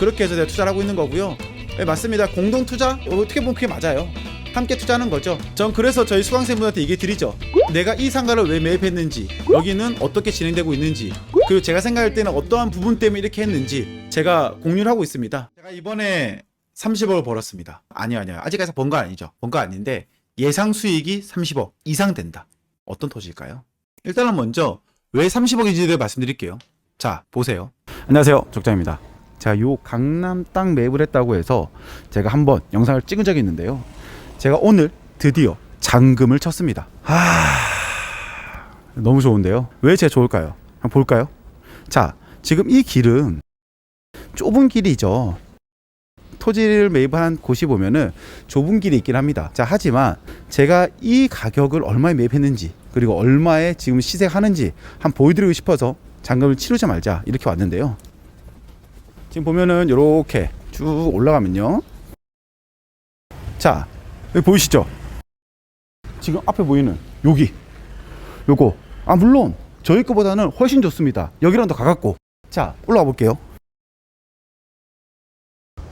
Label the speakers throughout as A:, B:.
A: 그렇게 해서 내가 투자를 하고 있는 거고요. 네, 맞습니다. 공동 투자 어떻게 보면 그게 맞아요. 함께 투자하는 거죠. 전 그래서 저희 수강생분한테 얘기 드리죠. 내가 이 상가를 왜 매입했는지, 여기는 어떻게 진행되고 있는지, 그리고 제가 생각할 때는 어떠한 부분 때문에 이렇게 했는지 제가 공유를 하고 있습니다. 제가 이번에 30억을 벌었습니다. 아니요. 아직까지 번 거 아니죠. 번 거 아닌데 예상 수익이 30억 이상 된다. 어떤 토지일까요? 일단은 먼저 왜 30억인지를 말씀드릴게요. 자, 보세요. 안녕하세요. 족장입니다. 제가 요 강남 땅 매입을 했다고 해서 제가 한번 영상을 찍은 적이 있는데요. 제가 오늘 드디어 잔금을 쳤습니다. 너무 좋은데요. 왜 제가 좋을까요? 한번 볼까요? 자, 지금 이 길은 좁은 길이죠. 토지를 매입한 곳이 보면은 좁은 길이 있긴 합니다. 자, 하지만 제가 이 가격을 얼마에 매입했는지, 그리고 얼마에 지금 시세하는지 한번 보여드리고 싶어서 잔금을 치르자 말자 이렇게 왔는데요. 지금 보면은 이렇게 쭉 올라가면요. 자, 여기 보이시죠? 지금 앞에 보이는 여기 요거, 물론 저희 거보다는 훨씬 좋습니다. 여기랑 더 가깝고. 자, 올라가 볼게요.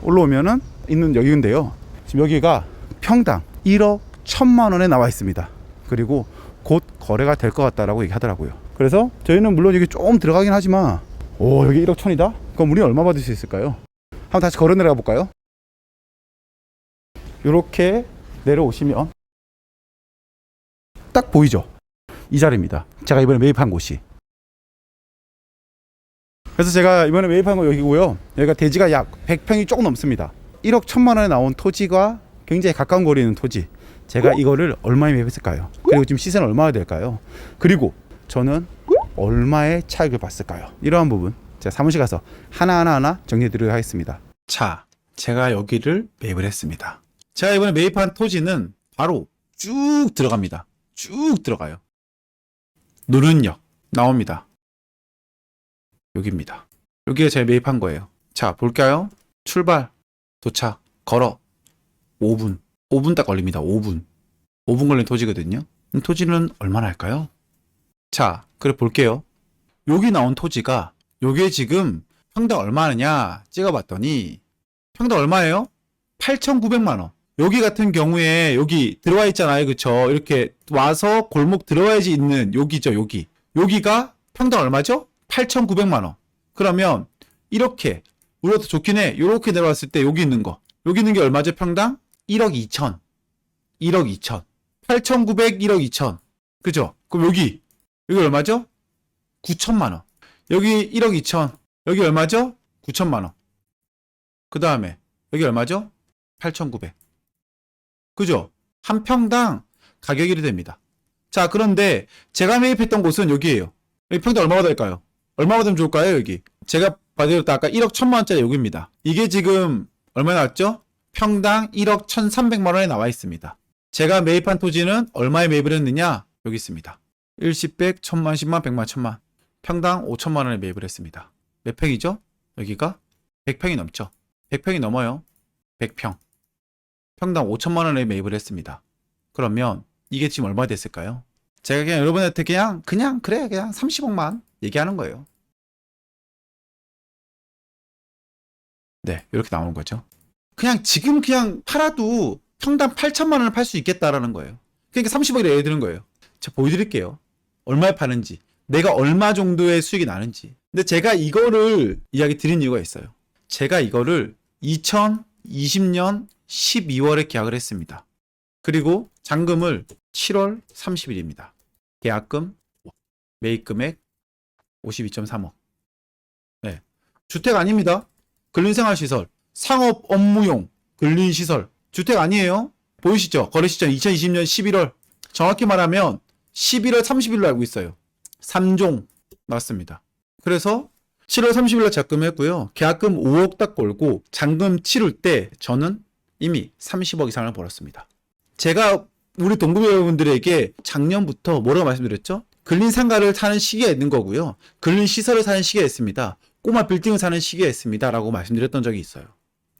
A: 올라오면은 있는 여기인데요. 지금 여기가 평당 1억 1천만 원에 나와 있습니다. 그리고 곧 거래가 될 것 같다라고 얘기하더라고요. 그래서 저희는 물론 여기 좀 들어가긴 하지만, 여기 1억 1천이다? 그럼 우리는 얼마 받을 수 있을까요? 한번 다시 걸어 내려가 볼까요? 이렇게 내려오시면 딱 보이죠? 이 자리입니다. 제가 이번에 매입한 곳이. 그래서 제가 이번에 매입한 거 여기고요. 여기가 대지가 약 100평이 조금 넘습니다. 1억 1천만 원에 나온 토지가 굉장히 가까운 거리에 있는 토지. 제가 이거를 얼마에 매입했을까요? 그리고 지금 시세는 얼마나 될까요? 그리고 저는 얼마의 차익을 봤을까요? 이러한 부분 제가 사무실 가서 하나하나 정리해 드리도록 하겠습니다. 자, 제가 여기를 매입을 했습니다. 제가 이번에 매입한 토지는 바로 쭉 들어갑니다. 쭉 들어가요. 노른역 나옵니다. 여기입니다. 여기에 제가 매입한 거예요. 자, 볼까요? 출발, 도착, 걸어 5분 딱 걸립니다. 5분 걸린 토지거든요. 토지는 얼마나 할까요? 자, 그래 볼게요. 여기 나온 토지가 요게 지금 평당 얼마 하느냐 찍어봤더니 평당 얼마예요? 8,900만 원. 여기 같은 경우에 여기 들어와 있잖아요. 그쵸? 이렇게 와서 골목 들어와야지 있는 여기죠. 여기가 평당 얼마죠? 8,900만 원. 그러면 이렇게 우리가 더 좋긴 해. 이렇게 내려왔을 때 여기 있는 게 얼마죠? 평당 1억 2천. 8,900 1억 2천. 그죠? 그럼 여기 얼마죠? 9천만 원. 여기 1억 2천. 여기 얼마죠? 9천만 원. 그 다음에 여기 얼마죠? 8,900. 그죠? 한 평당 가격이 이렇게 됩니다. 자, 그런데 제가 매입했던 곳은 여기예요. 여기 평당 얼마가 될까요? 얼마 받으면 좋을까요? 여기 제가 받았다 아까 1억 1천만 원짜리 여기입니다. 이게 지금 얼마 나왔죠? 평당 1억 1,300만 원에 나와 있습니다. 제가 매입한 토지는 얼마에 매입을 했느냐? 여기 있습니다. 일십, 백, 천만, 십만, 백만, 천만. 평당 5천만 원에 매입을 했습니다. 몇 평이죠? 여기가 100평이 넘죠. 100평이 넘어요. 100평. 평당 5천만 원에 매입을 했습니다. 그러면 이게 지금 얼마 됐을까요? 제가 그냥 여러분한테 그냥 30억만 얘기하는 거예요. 네, 이렇게 나오는 거죠. 지금 팔아도 평당 8천만 원을 팔 수 있겠다라는 거예요. 그러니까 30억이라 예를 드는 거예요. 제가 보여드릴게요. 얼마에 파는지, 내가 얼마 정도의 수익이 나는지. 근데 제가 이거를 이야기 드린 이유가 있어요. 제가 이거를 2020년 12월에 계약을 했습니다. 그리고 잔금을 7월 30일입니다. 계약금, 매입금액 52.3억. 네. 주택 아닙니다. 근린생활시설, 상업 업무용 근린시설. 주택 아니에요. 보이시죠? 거래시점 2020년 11월. 정확히 말하면 11월 30일로 알고 있어요. 3종 나왔습니다. 그래서 7월 30일로 잡금했고요. 계약금 5억 딱 걸고 잔금 치를 때 저는 이미 30억 이상을 벌었습니다. 제가 우리 동급 여러분들에게 작년부터 뭐라고 말씀드렸죠? 근린상가를 사는 시기가 있는 거고요. 근린시설을 사는 시기가 있습니다. 꼬마 빌딩을 사는 시기가 있습니다. 라고 말씀드렸던 적이 있어요.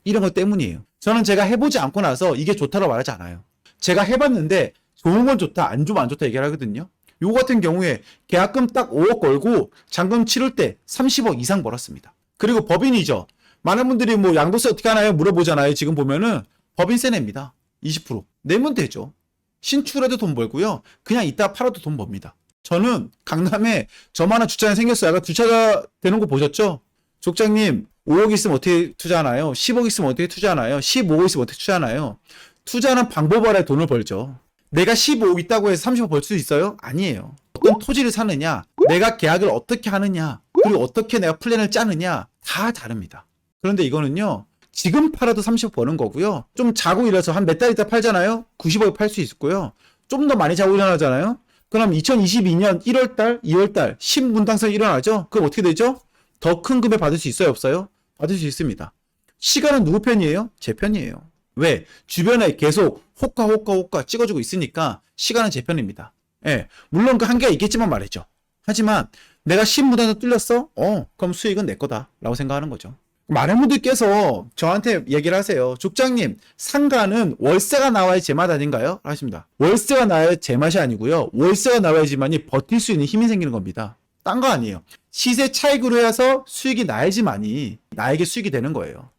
A: 이런 것 때문이에요. 저는 제가 해보지 않고 나서 이게 좋다고 말하지 않아요. 제가 해봤는데 좋은 건 좋다, 안 좋으면 안 좋다 얘기를 하거든요. 요 같은 경우에 계약금 딱 5억 걸고 잔금 치를 때 30억 이상 벌었습니다. 그리고 법인이죠. 많은 분들이 뭐 양도세 어떻게 하나요? 물어보잖아요. 지금 보면은 법인세 냅니다. 20% 내면 되죠. 신축해도 돈 벌고요. 그냥 이따 팔아도 돈 법니다. 저는 강남에 저만한 주차장이 생겼어요. 아까 주차가 되는 거 보셨죠? 족장님 5억 있으면 어떻게 투자하나요? 10억 있으면 어떻게 투자하나요? 15억 있으면 어떻게 투자하나요? 투자는 방법 알아야 돈을 벌죠. 내가 15억 있다고 해서 30억 벌 수 있어요? 아니에요. 어떤 토지를 사느냐, 내가 계약을 어떻게 하느냐, 그리고 어떻게 내가 플랜을 짜느냐 다 다릅니다. 그런데 이거는요. 지금 팔아도 30억 버는 거고요. 좀 자고 일어서 한 몇 달 있다 팔잖아요. 90억에 팔 수 있고요. 좀 더 많이 자고 일어나잖아요. 그럼 2022년 1월달, 2월달 신분당선이 일어나죠. 그럼 어떻게 되죠? 더 큰 금액 받을 수 있어요? 없어요? 받을 수 있습니다. 시간은 누구 편이에요? 제 편이에요. 왜? 주변에 계속 호가 찍어주고 있으니까 시간은 제 편입니다. 예, 물론 그 한계가 있겠지만 말이죠. 하지만 내가 신분당선 뚫렸어? 그럼 수익은 내 거다 라고 생각하는 거죠. 많은 분들께서 저한테 얘기를 하세요. 족장님, 상가는 월세가 나와야 제맛 아닌가요? 하십니다. 월세가 나와야 제맛이 아니고요. 월세가 나와야지만이 버틸 수 있는 힘이 생기는 겁니다. 딴 거 아니에요. 시세 차익으로 해서 수익이 나야지만이 나에게 수익이 되는 거예요.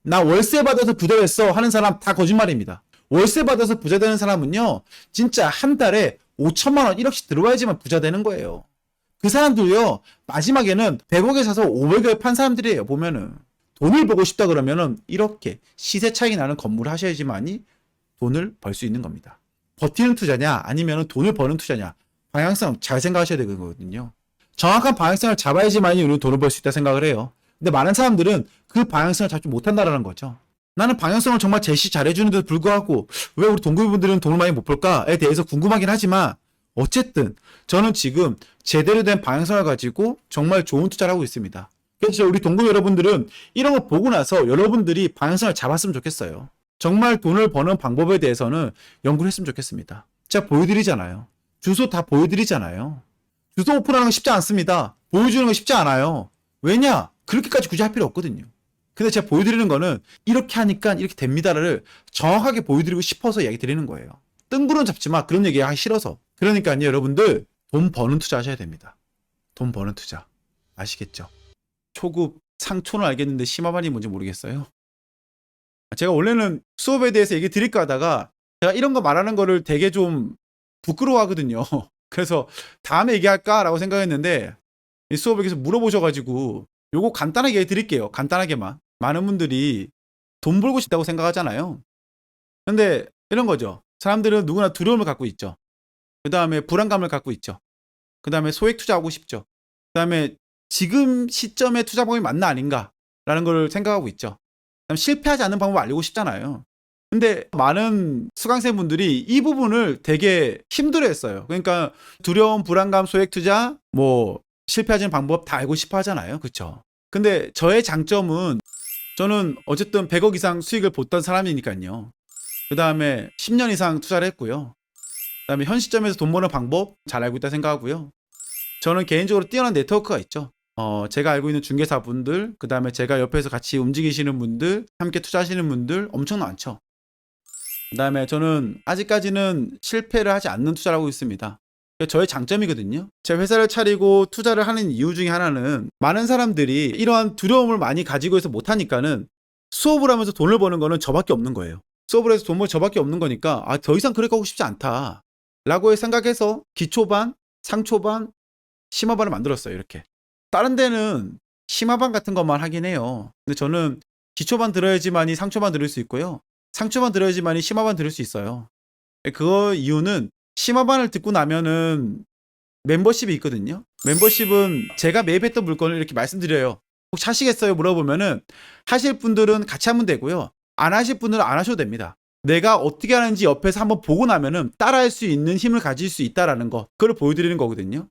A: 나 월세 받아서 부자 됐어 하는 사람 다 거짓말입니다. 월세 받아서 부자 되는 사람은요, 진짜 한 달에 5천만 원, 1억씩 들어와야지만 부자 되는 거예요. 그 사람들요, 마지막에는 100억에 사서 500억에 판 사람들이에요, 보면은. 돈을 벌고 싶다 그러면은 이렇게 시세 차익이 나는 건물을 하셔야지만이 돈을 벌 수 있는 겁니다. 버티는 투자냐 아니면 돈을 버는 투자냐, 방향성 잘 생각하셔야 되거든요. 정확한 방향성을 잡아야지만이 우리는 돈을 벌 수 있다 생각을 해요. 근데 많은 사람들은 그 방향성을 잡지 못한다라는 거죠. 나는 방향성을 정말 제시 잘해주는데도 불구하고 왜 우리 동급분들은 돈을 많이 못 벌까에 대해서 궁금하긴 하지만 어쨌든 저는 지금 제대로 된 방향성을 가지고 정말 좋은 투자를 하고 있습니다. 그래서 우리 동급 여러분들은 이런 거 보고 나서 여러분들이 방향성을 잡았으면 좋겠어요. 정말 돈을 버는 방법에 대해서는 연구를 했으면 좋겠습니다. 제가 보여드리잖아요. 주소 다 보여드리잖아요. 주소 오픈하는 거 쉽지 않습니다. 보여주는 거 쉽지 않아요. 왜냐? 그렇게까지 굳이 할 필요 없거든요. 근데 제가 보여드리는 거는 이렇게 하니까 이렇게 됩니다를 정확하게 보여드리고 싶어서 얘기 드리는 거예요. 뜬구름 잡지 마. 그런 얘기 하기 싫어서. 그러니까요, 여러분들 돈 버는 투자 하셔야 됩니다. 돈 버는 투자. 아시겠죠? 초급 상초는 알겠는데 심화반이 뭔지 모르겠어요. 제가 원래는 수업에 대해서 얘기 드릴까 하다가 제가 이런 거 말하는 거를 되게 좀 부끄러워하거든요. 그래서 다음에 얘기할까라고 생각했는데 이 수업에 계속 물어보셔가지고 요거 간단하게 얘기 드릴게요. 간단하게만. 많은 분들이 돈 벌고 싶다고 생각하잖아요. 근데 이런 거죠. 사람들은 누구나 두려움을 갖고 있죠. 그 다음에 불안감을 갖고 있죠. 그 다음에 소액 투자하고 싶죠. 그 다음에 지금 시점에 투자 방법이 맞나 아닌가라는 걸 생각하고 있죠. 그다음에 실패하지 않는 방법을 알고 싶잖아요. 근데 많은 수강생분들이 이 부분을 되게 힘들어했어요. 그러니까 두려움, 불안감, 소액 투자, 뭐 실패하지 않는 방법 다 알고 싶어 하잖아요. 그렇죠? 근데 저의 장점은 저는 어쨌든 100억 이상 수익을 봤던 사람이니까요. 그 다음에 10년 이상 투자를 했고요. 그 다음에 현 시점에서 돈 버는 방법 잘 알고 있다 생각하고요. 저는 개인적으로 뛰어난 네트워크가 있죠. 제가 알고 있는 중개사분들, 그 다음에 제가 옆에서 같이 움직이시는 분들, 함께 투자하시는 분들 엄청 많죠. 그 다음에 저는 아직까지는 실패를 하지 않는 투자를 하고 있습니다. 저의 장점이거든요. 제 회사를 차리고 투자를 하는 이유 중에 하나는 많은 사람들이 이러한 두려움을 많이 가지고 있어 못하니까는 수업을 하면서 돈을 버는 거는 저밖에 없는 거예요. 수업을 해서 돈 벌 저밖에 없는 거니까 더 이상 그렇게 하고 싶지 않다 라고 생각해서 기초반, 상초반, 심화반을 만들었어요. 이렇게. 다른 데는 심화반 같은 것만 하긴 해요. 근데 저는 기초반 들어야지만이 상초반 들을 수 있고요. 상초반 들어야지만이 심화반 들을 수 있어요. 그 이유는 심화반을 듣고 나면은 멤버십이 있거든요. 멤버십은 제가 매입했던 물건을 이렇게 말씀드려요. 혹시 하시겠어요? 물어보면은 하실 분들은 같이 하면 되고요. 안 하실 분들은 안 하셔도 됩니다. 내가 어떻게 하는지 옆에서 한번 보고 나면은 따라할 수 있는 힘을 가질 수 있다라는 거, 그걸 보여드리는 거거든요.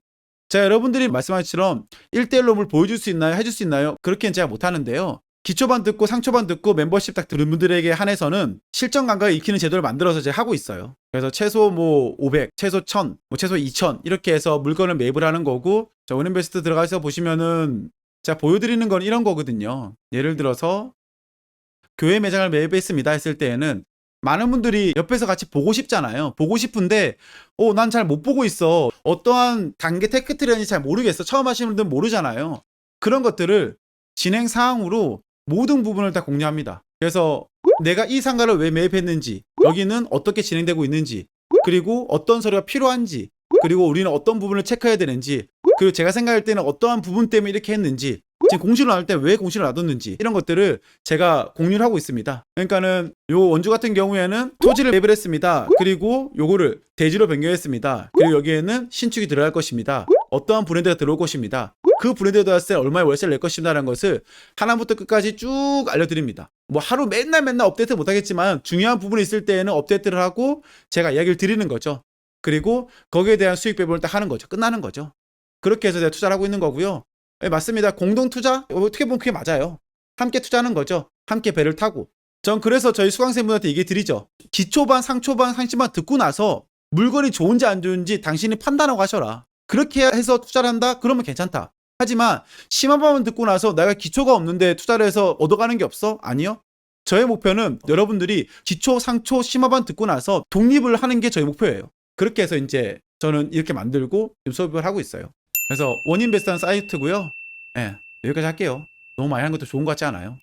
A: 자, 여러분들이 말씀하신 것처럼 1대1로 뭘 보여줄 수 있나요? 해줄 수 있나요? 그렇게는 제가 못하는데요. 기초반 듣고 상초반 듣고 멤버십 딱 들은 분들에게 한해서는 실전 감각을 익히는 제도를 만들어서 제가 하고 있어요. 그래서 최소 뭐 500, 최소 1000, 뭐 최소 2000 이렇게 해서 물건을 매입을 하는 거고, 자, 원인베스트 들어가서 보시면은 제가 보여드리는 건 이런 거거든요. 예를 들어서 교회 매장을 매입했습니다 했을 때에는 많은 분들이 옆에서 같이 보고 싶잖아요. 보고 싶은데 난 잘 못 보고 있어. 어떠한 단계 테크트리인지 잘 모르겠어. 처음 하시는 분들은 모르잖아요. 그런 것들을 진행 사항으로 모든 부분을 다 공유합니다. 그래서 내가 이 상가를 왜 매입했는지, 여기는 어떻게 진행되고 있는지, 그리고 어떤 서류가 필요한지, 그리고 우리는 어떤 부분을 체크해야 되는지, 그리고 제가 생각할 때는 어떠한 부분 때문에 이렇게 했는지, 지금 공시를 나눌 때 왜 공시를 놔뒀는지, 이런 것들을 제가 공유를 하고 있습니다. 그러니까는 요 원주 같은 경우에는 토지를 매입을 했습니다. 그리고 요거를 대지로 변경했습니다. 그리고 여기에는 신축이 들어갈 것입니다. 어떠한 브랜드가 들어올 것입니다. 그 브랜드에 들어왔을 때 얼마의 월세를 낼 것입니다라는 것을 하나부터 끝까지 쭉 알려드립니다. 뭐 하루 맨날 업데이트 못하겠지만 중요한 부분이 있을 때에는 업데이트를 하고 제가 이야기를 드리는 거죠. 그리고 거기에 대한 수익 배분을 딱 하는 거죠. 끝나는 거죠. 그렇게 해서 제가 투자를 하고 있는 거고요. 네, 맞습니다. 공동 투자? 어떻게 보면 그게 맞아요. 함께 투자하는 거죠. 함께 배를 타고. 전 그래서 저희 수강생분한테 얘기 드리죠. 기초반, 상초반, 상시반 듣고 나서 물건이 좋은지 안 좋은지 당신이 판단하고 하셔라. 그렇게 해서 투자를 한다? 그러면 괜찮다. 하지만 심화반만 듣고 나서 내가 기초가 없는데 투자를 해서 얻어가는 게 없어? 아니요. 저의 목표는 여러분들이 기초, 상초, 심화반 듣고 나서 독립을 하는 게 저의 목표예요. 그렇게 해서 이제 저는 이렇게 만들고 수업을 하고 있어요. 그래서 원인베스트한 사이트고요. 예, 여기까지 할게요. 너무 많이 하는 것도 좋은 것 같지 않아요?